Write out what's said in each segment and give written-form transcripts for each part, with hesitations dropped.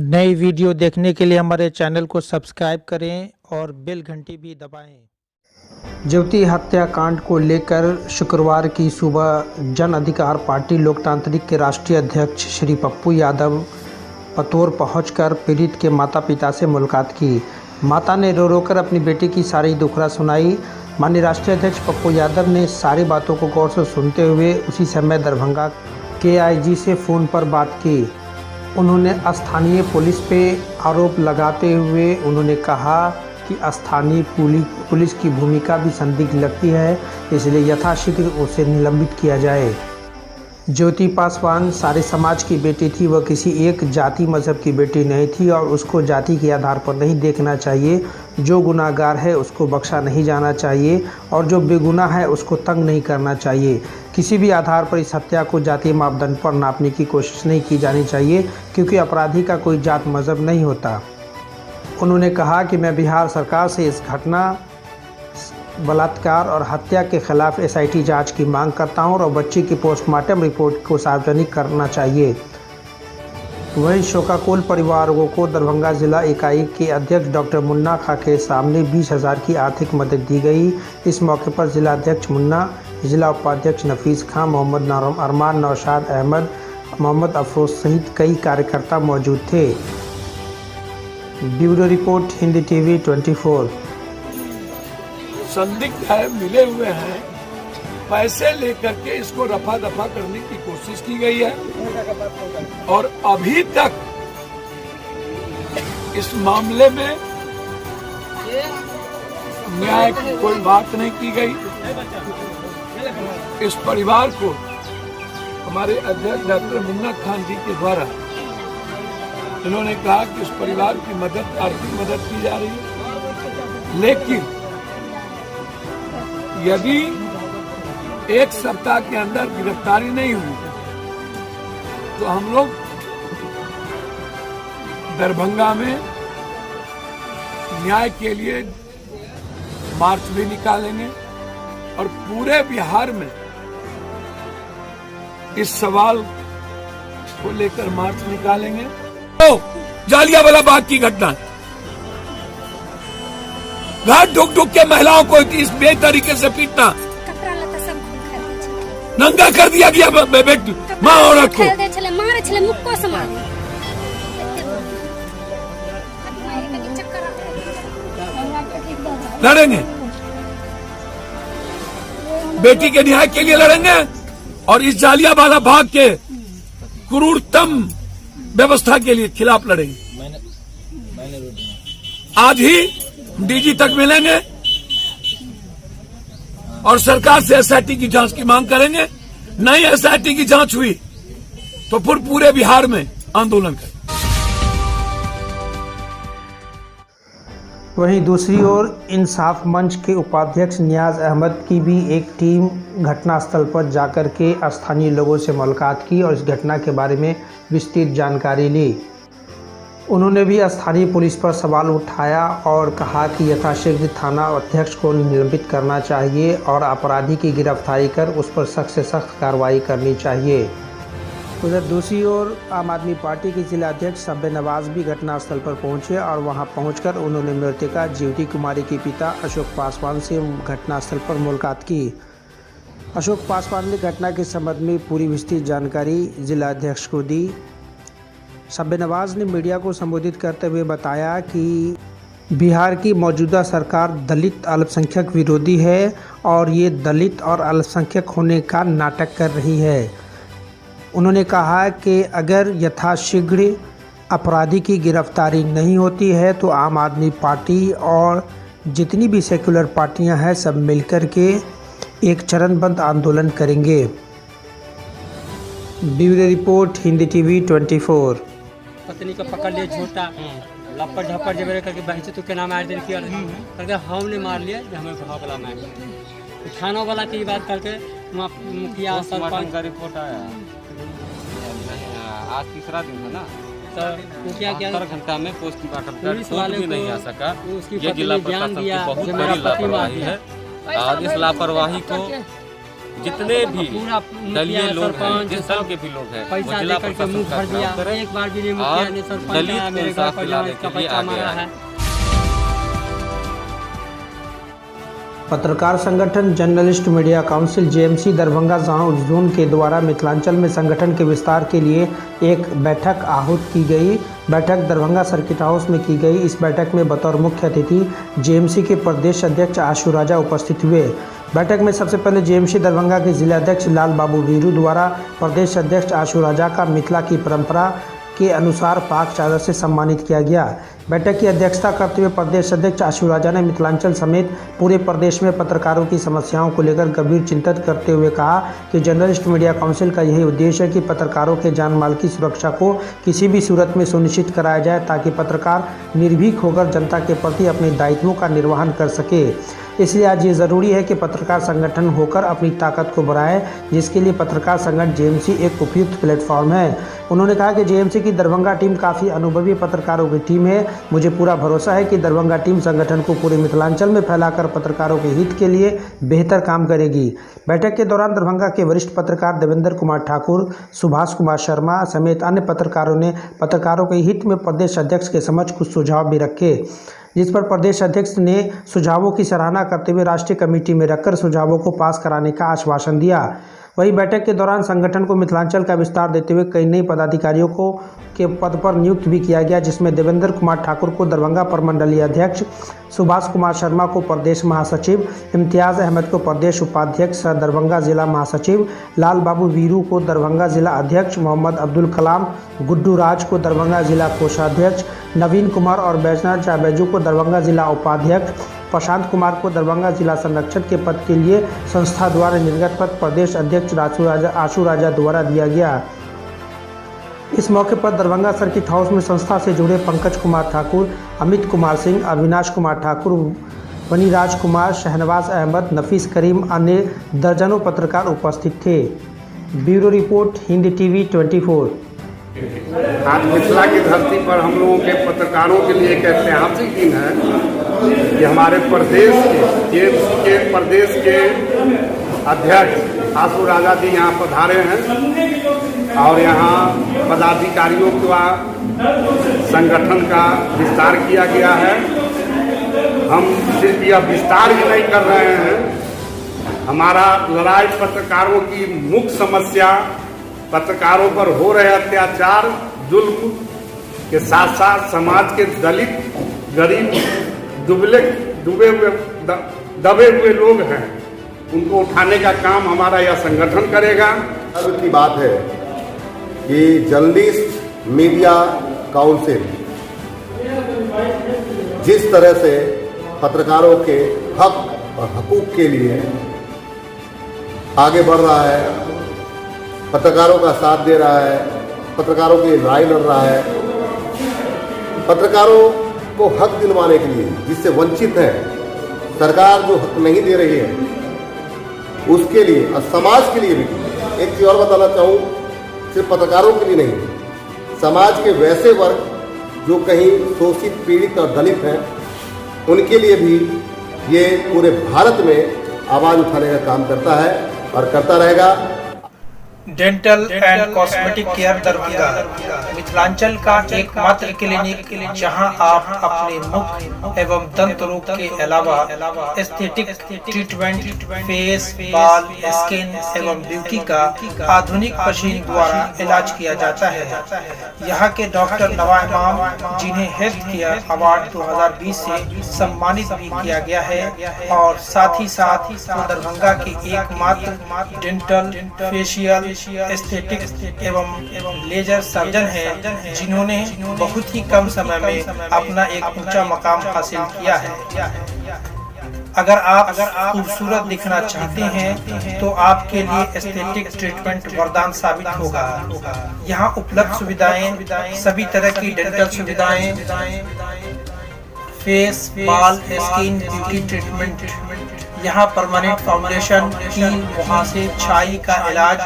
नई वीडियो देखने के लिए हमारे चैनल को सब्सक्राइब करें और बेल घंटी भी दबाएं। ज्योति हत्याकांड को लेकर शुक्रवार की सुबह जन अधिकार पार्टी लोकतांत्रिक के राष्ट्रीय अध्यक्ष श्री पप्पू यादव पतोर पहुंचकर पीड़ित के माता पिता से मुलाकात की। माता ने रो रो कर अपनी बेटी की सारी दुखड़ा सुनाई। माननीय राष्ट्रीय अध्यक्ष पप्पू यादव ने सारी बातों को गौर से सुनते हुए उसी समय दरभंगा के आईजी से फ़ोन पर बात की। उन्होंने स्थानीय पुलिस पे आरोप लगाते हुए उन्होंने कहा कि स्थानीय पुलिस की भूमिका भी संदिग्ध लगती है, इसलिए यथाशीघ्र उसे निलंबित किया जाए। ज्योति पासवान सारे समाज की बेटी थी, वह किसी एक जाति मज़हब की बेटी नहीं थी और उसको जाति के आधार पर नहीं देखना चाहिए। जो गुनाहगार है उसको बख्शा नहीं जाना चाहिए और जो बेगुनाह है उसको तंग नहीं करना चाहिए। किसी भी आधार पर इस हत्या को जातीय मापदंड पर नापने की कोशिश नहीं की जानी चाहिए, क्योंकि अपराधी का कोई जात मज़हब नहीं होता। उन्होंने कहा कि मैं बिहार सरकार से इस घटना बलात्कार और हत्या के खिलाफ SIT जांच की मांग करता हूं और बच्ची की पोस्टमार्टम रिपोर्ट को सार्वजनिक करना चाहिए। वहीं शोकाकुल परिवारों को दरभंगा जिला इकाई के अध्यक्ष डॉक्टर मुन्ना खां के सामने 20,000 की आर्थिक मदद दी गई। इस मौके पर जिला अध्यक्ष मुन्ना, जिला उपाध्यक्ष नफीस खां, मोहम्मद अरमान, नौशाद अहमद, मोहम्मद अफरोज सहित कई कार्यकर्ता मौजूद थे। Bureau report, Hindi TV 24। संदिग्ध है, मिले हुए हैं, पैसे लेकर के इसको रफा दफा करने की कोशिश की गई है और अभी तक इस मामले में न्याय की कोई बात नहीं की गई। इस परिवार को हमारे अध्यक्ष डॉक्टर मुन्ना खान जी के द्वारा इन्होंने कहा कि इस परिवार की मदद, आर्थिक मदद की जा रही है, लेकिन यदि 1 सप्ताह के अंदर गिरफ्तारी नहीं हुई तो हम लोग दरभंगा में न्याय के लिए मार्च भी निकालेंगे और पूरे बिहार में इस सवाल को लेकर मार्च निकालेंगे। तो जालियांवाला बाग की घटना, घाट ढुक ढुक के महिलाओं को इस बेतरीके से पीटना, नंगा कर दिया गया बेटी माँ औरत को। लड़ेंगे, बेटी के न्याय के लिए लड़ेंगे और इस जालियांवाला बाग के क्रूरतम व्यवस्था के लिए खिलाफ लड़ेंगे। आज ही DG तक मिलेंगे और सरकार से SIT की जांच की मांग करेंगे। नहीं SIT की जांच हुई तो फिर पूरे बिहार में आंदोलन करें। वहीं दूसरी ओर इंसाफ मंच के उपाध्यक्ष नियाज अहमद की भी एक टीम घटनास्थल पर जाकर के स्थानीय लोगों से मुलाकात की और इस घटना के बारे में विस्तृत जानकारी ली। उन्होंने भी स्थानीय पुलिस पर सवाल उठाया और कहा कि यथाशीघ्र थाना अध्यक्ष को निलंबित करना चाहिए और अपराधी की गिरफ्तारी कर उस पर सख्त से सख्त कार्रवाई करनी चाहिए। उधर दूसरी ओर आम आदमी पार्टी के जिला अध्यक्ष सब्बे नवाज भी घटनास्थल पर पहुंचे और वहां पहुंचकर उन्होंने मृतका ज्योति कुमारी के पिता अशोक पासवान से घटनास्थल पर मुलाकात की। अशोक पासवान ने घटना के संबंध में पूरी विस्तृत जानकारी जिला अध्यक्ष को दी। सब्बे नवाज ने मीडिया को संबोधित करते हुए बताया कि बिहार की मौजूदा सरकार दलित अल्पसंख्यक विरोधी है और ये दलित और अल्पसंख्यक होने का नाटक कर रही है। उन्होंने कहा कि अगर यथाशीघ्र अपराधी की गिरफ्तारी नहीं होती है तो आम आदमी पार्टी और जितनी भी सेक्युलर पार्टियां हैं सब मिलकर के एक चरणबद्ध आंदोलन करेंगे। Bureau report, Hindi TV 24। पत्नी को पकड़ लिए, झूठा लपड़ झपड़ जबरे करके बहचे तो क्या मार देने किया करके हमने मार लिया, हमें भौकला मार थाना वाला की बात करके मुखिया सरपंच का रिपोर्ट आया। आज तीसरा दिन है ना, तो क्या 4 घंटा में पोस्टमार्टम पुलिस वाले भी नहीं आ सका। ये जिला प्रशासन की बहुत बड़ी लापरवाही है और इस लापरवाही को जितने भी पूरा दलीय मुखिया, लोग हैं, सरपंच जिस दल के भी लोग हैं, वो पैसा जिला लेकर के प्रशासन मुंह का भर दिया। चुनाव करें एक बार भी नहीं मुखिया ने और सरपंच दलित आया को मेरे घर इंसाफ पर दिलाने जहाँ इसका के लिए बच्चा आगे मारा आए। है। पत्रकार संगठन journalist media council JMC Darbhanga zone के द्वारा मिथिलांचल में संगठन के विस्तार के लिए एक बैठक आहूत की गई। बैठक दरभंगा सर्किट हाउस में की गई। इस बैठक में बतौर मुख्य अतिथि जेएमसी के प्रदेश अध्यक्ष आशु राजा उपस्थित हुए। बैठक में सबसे पहले जेएमसी दरभंगा के जिलाध्यक्ष लाल बाबू वीरू द्वारा प्रदेश अध्यक्ष आशु राजा का मिथिला की परंपरा के अनुसार पाक चादर से सम्मानित किया गया। बैठक की अध्यक्षता करते हुए प्रदेश अध्यक्ष आशु राजा ने मिथिलांचल समेत पूरे प्रदेश में पत्रकारों की समस्याओं को लेकर गंभीर चिंतन करते हुए कहा कि जर्नलिस्ट मीडिया काउंसिल का यही उद्देश्य है कि पत्रकारों के जान माल की सुरक्षा को किसी भी सूरत में सुनिश्चित कराया जाए ताकि पत्रकार निर्भीक होकर जनता के प्रति अपने दायित्वों का निर्वहन कर सके। इसलिए आज ये ज़रूरी है कि पत्रकार संगठन होकर अपनी ताकत को बढ़ाए, जिसके लिए पत्रकार संगठन जेएमसी एक उपयुक्त प्लेटफॉर्म है। उन्होंने कहा कि जेएमसी की दरभंगा टीम काफ़ी अनुभवी पत्रकारों की टीम है। मुझे पूरा भरोसा है कि दरभंगा टीम संगठन को पूरे मिथिलांचल में फैलाकर पत्रकारों के हित के लिए बेहतर काम करेगी। बैठक के दौरान दरभंगा के वरिष्ठ पत्रकार देवेंद्र कुमार ठाकुर, सुभाष कुमार शर्मा समेत अन्य पत्रकारों ने पत्रकारों के हित में प्रदेश अध्यक्ष के समक्ष कुछ सुझाव भी रखे, जिस पर प्रदेश अध्यक्ष ने सुझावों की सराहना करते हुए राष्ट्रीय कमेटी में रखकर सुझावों को पास कराने का आश्वासन दिया। वहीं बैठक के दौरान संगठन को मिथिलांचल का विस्तार देते हुए कई नए पदाधिकारियों को के पद पर नियुक्त भी किया गया, जिसमें देवेंद्र कुमार ठाकुर को दरभंगा प्रमंडलीय अध्यक्ष, सुभाष कुमार शर्मा को प्रदेश महासचिव, इम्तियाज़ अहमद को प्रदेश उपाध्यक्ष दरभंगा जिला महासचिव, लाल बाबू वीरू को दरभंगा जिला अध्यक्ष, मोहम्मद अब्दुल कलाम गुड्डू राज को दरभंगा जिला कोषाध्यक्ष, नवीन कुमार और बैजनाथ जाबेजू को दरभंगा जिला उपाध्यक्ष, प्रशांत कुमार को दरभंगा जिला संरक्षक के पद के लिए संस्था द्वारा निर्गत पद प्रदेश अध्यक्ष आशु राजा द्वारा दिया गया। इस मौके पर दरभंगा सर्किट हाउस में संस्था से जुड़े पंकज कुमार ठाकुर, अमित कुमार सिंह, अविनाश कुमार ठाकुर, वनीराज कुमार, शहनवाज अहमद, नफीस करीम, अन्य दर्जनों पत्रकार उपस्थित थे। Bureau report, Hindi TV 24। आज मिथिला की धरती पर हम लोगों के पत्रकारों के लिए एक ऐतिहासिक दिन है कि हमारे प्रदेश के प्रदेश के अध्यक्ष आशु राजा जी यहाँ पधारे हैं और यहाँ पदाधिकारियों का संगठन का विस्तार किया गया है। हम सिर्फ यह विस्तार ही नहीं कर रहे हैं, हमारा लड़ाई पत्रकारों की मुख्य समस्या, पत्रकारों पर हो रहे अत्याचार, जुल्म के साथ साथ समाज के दलित, गरीब, दबे हुए लोग हैं, उनको उठाने का काम हमारा यह संगठन करेगा। गर्व की बात है कि जर्नलिस्ट मीडिया काउंसिल जिस तरह से पत्रकारों के हक और हकूक के लिए आगे बढ़ रहा है, पत्रकारों का साथ दे रहा है, पत्रकारों की लड़ाई लड़ रहा है, पत्रकारों को हक दिलवाने के लिए जिससे वंचित है, सरकार जो हक नहीं दे रही है उसके लिए और समाज के लिए भी। एक चीज़ और बताना चाहूँ, सिर्फ पत्रकारों के लिए नहीं, समाज के वैसे वर्ग जो कहीं शोषित, पीड़ित और दलित हैं, उनके लिए भी ये पूरे भारत में आवाज़ उठाने का काम करता है और करता रहेगा। Dental and cosmetic care Darbhanga Mithilanchal का एकमात्र क्लिनिक जहां आप अपने मुख एवं दंत रोग के अलावा एस्थेटिक ट्रीटमेंट, फेस, बाल, स्किन एवं ब्यूटी का आधुनिक मशीन द्वारा इलाज किया जाता है। यहां के डॉक्टर नवा इमाम, जिन्हें हेल्थ केयर अवार्ड 2020 से सम्मानित भी किया गया है, और साथ ही साथ दरभंगा के एकमात्र डेंटल, फेशियल, एस्थेटिक एवं लेजर सर्जन हैं, जिन्होंने बहुत ही कम समय में अपना एक ऊंचा मकाम हासिल किया है। अगर आप खूबसूरत दिखना चाहते हैं तो आपके लिए एस्थेटिक ट्रीटमेंट वरदान साबित होगा। यहाँ उपलब्ध सुविधाएं, सभी तरह की डेंटल सुविधाएं, फेस, बाल, स्किन, ब्यूटी ट्रीटमेंट, यहाँ परमानेंट फाउंडेशन, कील, मुहासे, छाई का इलाज,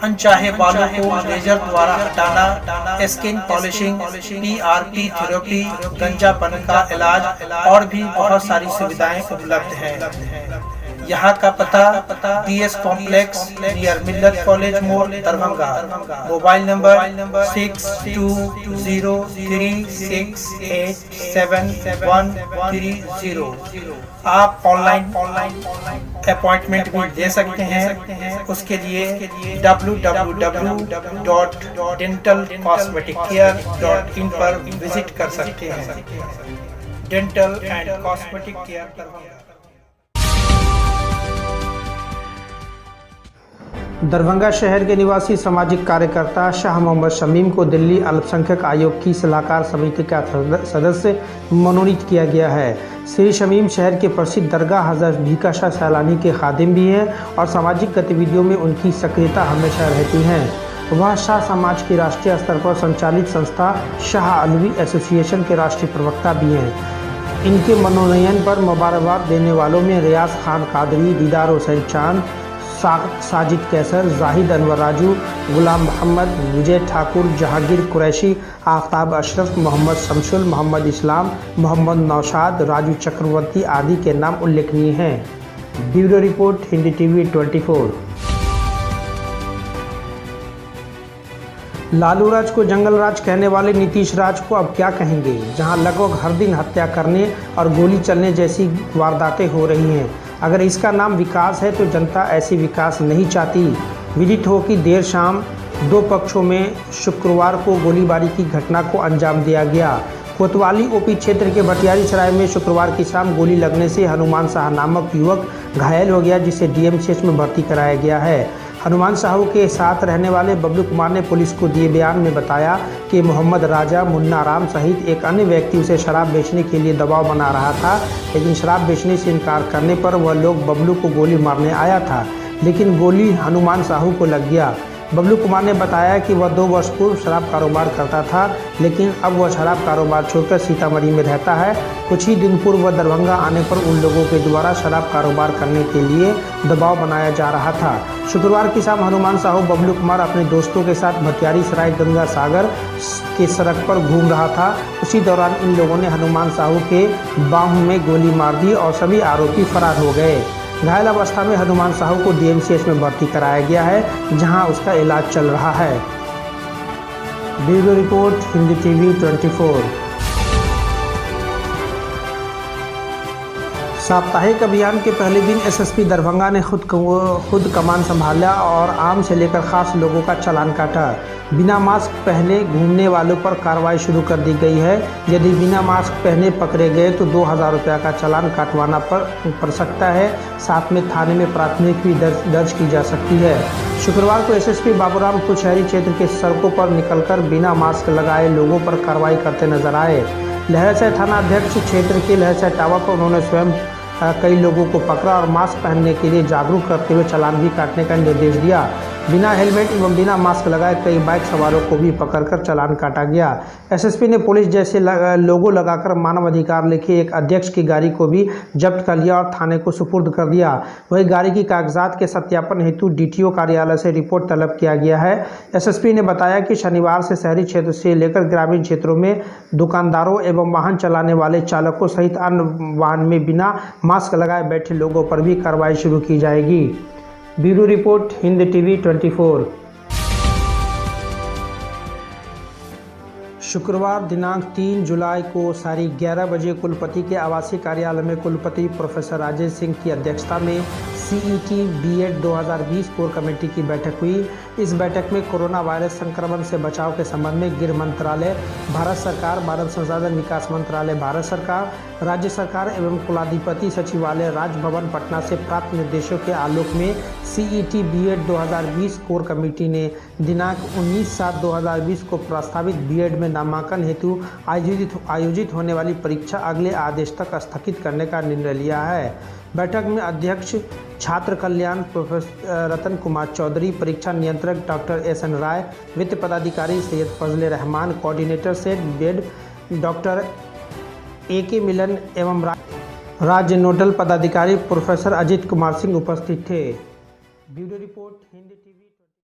अनचाहे बालों को लेजर द्वारा हटाना, स्किन पॉलिशिंग, PRP थेरेपी, गंजापन का इलाज और भी बहुत सारी सुविधाएं उपलब्ध हैं। यहाँ का पता DS कॉम्प्लेक्स नियर मिल्लत कॉलेज मोड़ दरभंगा। Mobile number 6203687130। आप ऑनलाइन अपॉइंटमेंट भी ले सकते हैं। उसके लिए www.dentalcosmeticare.in पर विजिट कर सकते हैं। Dental and cosmetic care Darbhanga. Darbhanga शहर के निवासी सामाजिक कार्यकर्ता शाह मोहम्मद शमीम को दिल्ली अल्पसंख्यक आयोग की सलाहकार समिति का सदस्य मनोनीत किया गया है। श्री शमीम शहर के प्रसिद्ध दरगाह हज़रत भीखा शाह सैलानी के खादिम भी हैं और सामाजिक गतिविधियों में उनकी सक्रियता हमेशा रहती हैं। वह शाह समाज की राष्ट्रीय स्तर पर संचालित संस्था शाह अलवी एसोसिएशन के राष्ट्रीय प्रवक्ता भी हैं। इनके मनोनयन पर मुबारकबाद देने वालों में रियाज खान कादरी, दीदार हुसैन चांद, साजिद कैसर, जाहिद अनवर राजू, गुलाम मोहम्मद, विजय ठाकुर, जहांगीर कुरैशी, आफ्ताब अशरफ, मोहम्मद शमशुल, मोहम्मद इस्लाम, मोहम्मद नौशाद, राजू चक्रवर्ती आदि के नाम उल्लेखनीय हैं। Bureau report, Hindi TV 24। Lalu राज को जंगल राज कहने वाले नीतीश राज को अब क्या कहेंगे, जहां लगभग हर दिन हत्या करने और गोली चलने जैसी वारदातें हो रही हैं। अगर इसका नाम विकास है तो जनता ऐसी विकास नहीं चाहती। विदित हो कि देर शाम दो पक्षों में शुक्रवार को गोलीबारी की घटना को अंजाम दिया गया। कोतवाली OP क्षेत्र के भटियारी सराय में शुक्रवार की शाम गोली लगने से हनुमान शाह नामक युवक घायल हो गया, जिसे DMCH में भर्ती कराया गया है। हनुमान साहू के साथ रहने वाले बबलू कुमार ने पुलिस को दिए बयान में बताया कि मोहम्मद राजा, मुन्ना राम सहित एक अन्य व्यक्ति उसे शराब बेचने के लिए दबाव बना रहा था, लेकिन शराब बेचने से इनकार करने पर वह लोग बबलू को गोली मारने आया था, लेकिन गोली हनुमान साहू को लग गया। बबलू कुमार ने बताया कि वह 2 वर्ष पूर्व शराब कारोबार करता था, लेकिन अब वह शराब कारोबार छोड़कर सीतामढ़ी में रहता है। कुछ ही दिन पूर्व वह दरभंगा आने पर उन लोगों के द्वारा शराब कारोबार करने के लिए दबाव बनाया जा रहा था। शुक्रवार की शाम हनुमान साहू बबलू कुमार अपने दोस्तों के साथ भटियारी सराय गंगा सागर के सड़क पर घूम रहा था। उसी दौरान इन लोगों ने हनुमान साहू के बाहों में गोली मार दी और सभी आरोपी फरार हो गए। घायल अवस्था में हनुमान साहू को DMCH में भर्ती कराया गया है, जहां उसका इलाज चल रहा है। Bureau report, Hindi TV 24। साप्ताहिक अभियान के पहले दिन SSP दरभंगा ने खुद कमान संभाला और आम से लेकर खास लोगों का चालान काटा। बिना मास्क पहने घूमने वालों पर कार्रवाई शुरू कर दी गई है। यदि बिना मास्क पहने पकड़े गए तो 2000 रुपये का चालान काटवाना पड़ सकता है। साथ में थाने में प्राथमिकी भी दर्ज की जा सकती है। शुक्रवार को SSP बाबूरामपुर शहरी क्षेत्र के सड़कों पर निकलकर बिना मास्क लगाए लोगों पर कार्रवाई करते नजर आए। लहरासराय थाना अध्यक्ष क्षेत्र के लहरासराय टावर पर उन्होंने स्वयं कई लोगों को पकड़ा और मास्क पहनने के लिए जागरूक करते हुए चालान भी काटने का निर्देश दिया। बिना हेलमेट एवं बिना मास्क लगाए कई बाइक सवारों को भी पकड़कर चालान काटा गया। SSP ने पुलिस जैसे लोगो लगाकर मानव अधिकार लिखे एक अध्यक्ष की गाड़ी को भी जब्त कर लिया और थाने को सुपुर्द कर दिया। वही गाड़ी की कागजात के सत्यापन हेतु DTO कार्यालय से रिपोर्ट तलब किया गया है। SSP ने बताया कि शनिवार से शहरी क्षेत्र से लेकर ग्रामीण क्षेत्रों में दुकानदारों एवं वाहन चलाने वाले चालकों सहित अन्य वाहन में बिना मास्क लगाए बैठे लोगों पर भी कार्रवाई शुरू की जाएगी। Bureau report, Hindi TV 24। शुक्रवार दिनांक 3 जुलाई को 11:30 बजे कुलपति के आवासीय कार्यालय में कुलपति प्रोफेसर राजेश सिंह की अध्यक्षता में CET B.Ed 2020 कोर कमेटी की बैठक हुई। इस बैठक में कोरोना वायरस संक्रमण से बचाव के संबंध में गृह मंत्रालय भारत सरकार, मानव संसाधन विकास मंत्रालय भारत सरकार, राज्य सरकार एवं कुलाधिपति सचिवालय राजभवन पटना से प्राप्त निर्देशों के आलोक में CET B.Ed 2020 कोर कमेटी ने दिनांक 19/7/2020 को प्रस्तावित B.Ed में नामांकन हेतु आयोजित होने वाली परीक्षा अगले आदेश तक स्थगित करने का निर्णय लिया है। बैठक में अध्यक्ष छात्र कल्याण प्रोफेसर रतन कुमार चौधरी, परीक्षा नियंत्रक डॉक्टर SN राय, वित्त पदाधिकारी Syed Fazle Rahman, coordinator SET B.Ed doctor AK Milan एवं राज्य नोडल पदाधिकारी प्रोफेसर अजीत कुमार सिंह उपस्थित थे। Bureau report.